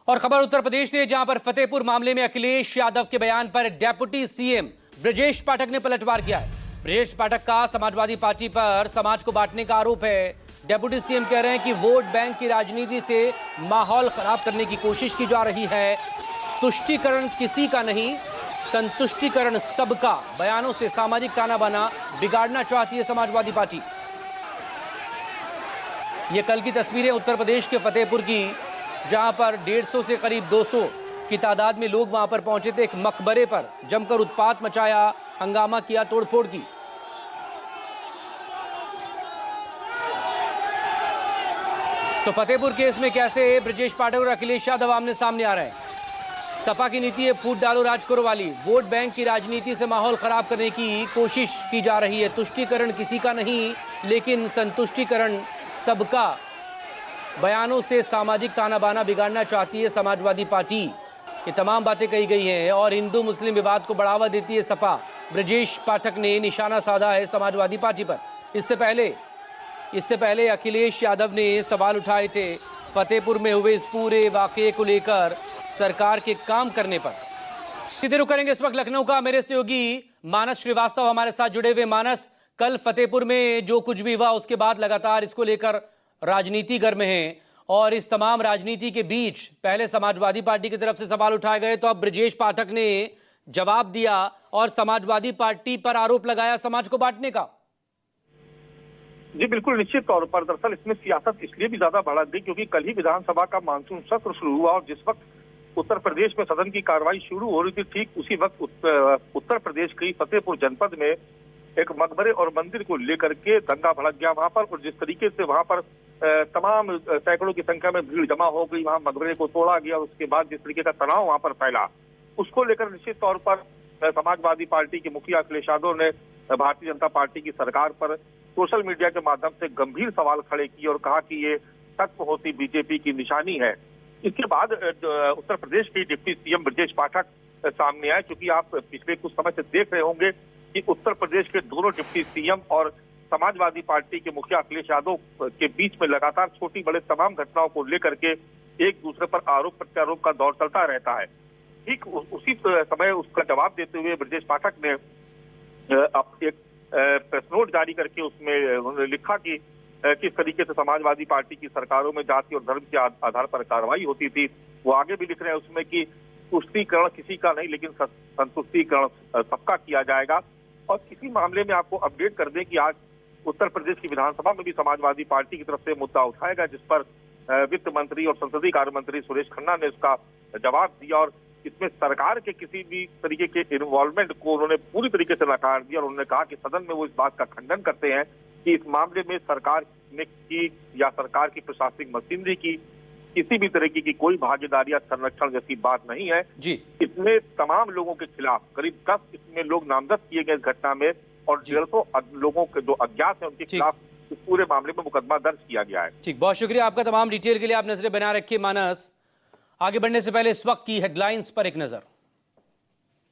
और खबर उत्तर प्रदेश से, जहां पर फतेहपुर मामले में अखिलेश यादव के बयान पर डेप्यूटी सीएम ब्रजेश पाठक ने पलटवार किया है। ब्रजेश पाठक का समाजवादी पार्टी पर समाज को बांटने का आरोप है। डेप्यूटी सीएम कह रहे हैं कि वोट बैंक की राजनीति से माहौल खराब करने की कोशिश की जा रही है। तुष्टीकरण किसी का नहीं, संतुष्टीकरण सबका। बयानों से सामाजिक ताना बाना बिगाड़ना चाहती है समाजवादी पार्टी। ये कल की तस्वीरें उत्तर प्रदेश के फतेहपुर की, जहां पर 150 से करीब 200 की तादाद में लोग वहां पर पहुंचे थे। एक मकबरे पर जमकर उत्पात मचाया, हंगामा किया, तोड़फोड़ की। तो फतेहपुर केस में कैसे ब्रजेश पाठक और अखिलेश यादव आमने सामने आ रहे हैं। सपा की नीति है फूट डालो राज करो वाली। वोट बैंक की राजनीति से माहौल खराब करने की कोशिश की जा रही है। तुष्टीकरण किसी का नहीं, लेकिन संतुष्टीकरण सबका। बयानों से सामाजिक ताना बाना बिगाड़ना चाहती है समाजवादी पार्टी। ये तमाम बातें कही गई हैं और हिंदू मुस्लिम विवाद को बढ़ावा देती है सपा। ब्रजेश पाठक ने निशाना साधा है समाजवादी पार्टी पर। इससे पहले अखिलेश यादव ने सवाल उठाए थे फतेहपुर में हुए इस पूरे वाकये को लेकर सरकार के काम करने पर। सीधे रुख करेंगे इस वक्त लखनऊ का मेरे सहयोगी मानस श्रीवास्तव हमारे साथ जुड़े हुए। मानस, कल फतेहपुर में जो कुछ भी हुआ उसके बाद लगातार इसको लेकर राजनीति गर्म है और इस तमाम राजनीति के बीच पहले समाजवादी पार्टी की तरफ से सवाल उठाए गए, तो अब ब्रजेश पाठक ने जवाब दिया और समाजवादी पार्टी पर आरोप लगाया समाज को बांटने का। जी बिल्कुल, निश्चित तौर पर दरअसल इसमें सियासत इसलिए भी ज्यादा बढ़ा दी क्योंकि कल ही विधानसभा का मानसून सत्र शुरू हुआ और जिस वक्त उत्तर प्रदेश में सदन की कार्रवाई शुरू हो रही थी, ठीक उसी वक्त उत्तर प्रदेश के फतेहपुर जनपद में एक मकबरे और मंदिर को लेकर के दंगा भड़क गया वहां पर। और जिस तरीके से वहां पर तमाम सैकड़ों की संख्या में भीड़ जमा हो गई, वहां मकबरे को तोड़ा गया, उसके बाद जिस तरीके का तनाव वहां पर फैला, उसको लेकर निश्चित तौर पर समाजवादी पार्टी के मुखिया अखिलेश यादव ने भारतीय जनता पार्टी की सरकार पर सोशल मीडिया के माध्यम से गंभीर सवाल खड़े किए और कहा कि ये खत्म होती बीजेपी की निशानी है। इसके बाद उत्तर प्रदेश के डिप्टी सीएम ब्रजेश पाठक सामने आए। क्योंकि आप पिछले कुछ समय से देख रहे होंगे कि उत्तर प्रदेश के दोनों डिप्टी सीएम और समाजवादी पार्टी के मुखिया अखिलेश यादव के बीच में लगातार छोटी बड़े तमाम घटनाओं को लेकर के एक दूसरे पर आरोप प्रत्यारोप का दौर चलता रहता है। ठीक उसी समय उसका जवाब देते हुए ब्रजेश पाठक ने एक प्रेस नोट जारी करके उसमें उन्होंने लिखा कि किस तरीके से समाजवादी पार्टी की सरकारों में जाति और धर्म के आधार पर कार्रवाई होती थी। वो आगे भी लिख रहे हैं उसमें कि तुष्टीकरण किसी का नहीं, लेकिन संतुष्टीकरण सबका किया जाएगा। और इसी मामले में आपको अपडेट कर दें कि आज उत्तर प्रदेश की विधानसभा में भी समाजवादी पार्टी की तरफ से मुद्दा उठाएगा, जिस पर वित्त मंत्री और संसदीय कार्य मंत्री सुरेश खन्ना ने उसका जवाब दिया और इसमें सरकार के किसी भी तरीके के इन्वॉल्वमेंट को उन्होंने पूरी तरीके से नकार दिया। और उन्होंने कहा कि सदन में वो इस बात का खंडन करते हैं कि इस मामले में सरकार ने की या सरकार की प्रशासनिक मशीनरी की किसी भी तरीके की कोई भागीदारी या संरक्षण जैसी बात नहीं है जी। इसमें तमाम लोगों के खिलाफ करीब 10 इसमें लोग नामजद किए गए इस घटना में और 150 लोगों के जो अज्ञात हैं उनके खिलाफ इस पूरे मामले में मुकदमा दर्ज किया गया है। ठीक, बहुत शुक्रिया आपका तमाम डिटेल के लिए। आप नजरें बना रखिए। मानस, आगे बढ़ने से पहले इस वक्त की हेडलाइंस पर एक नजर।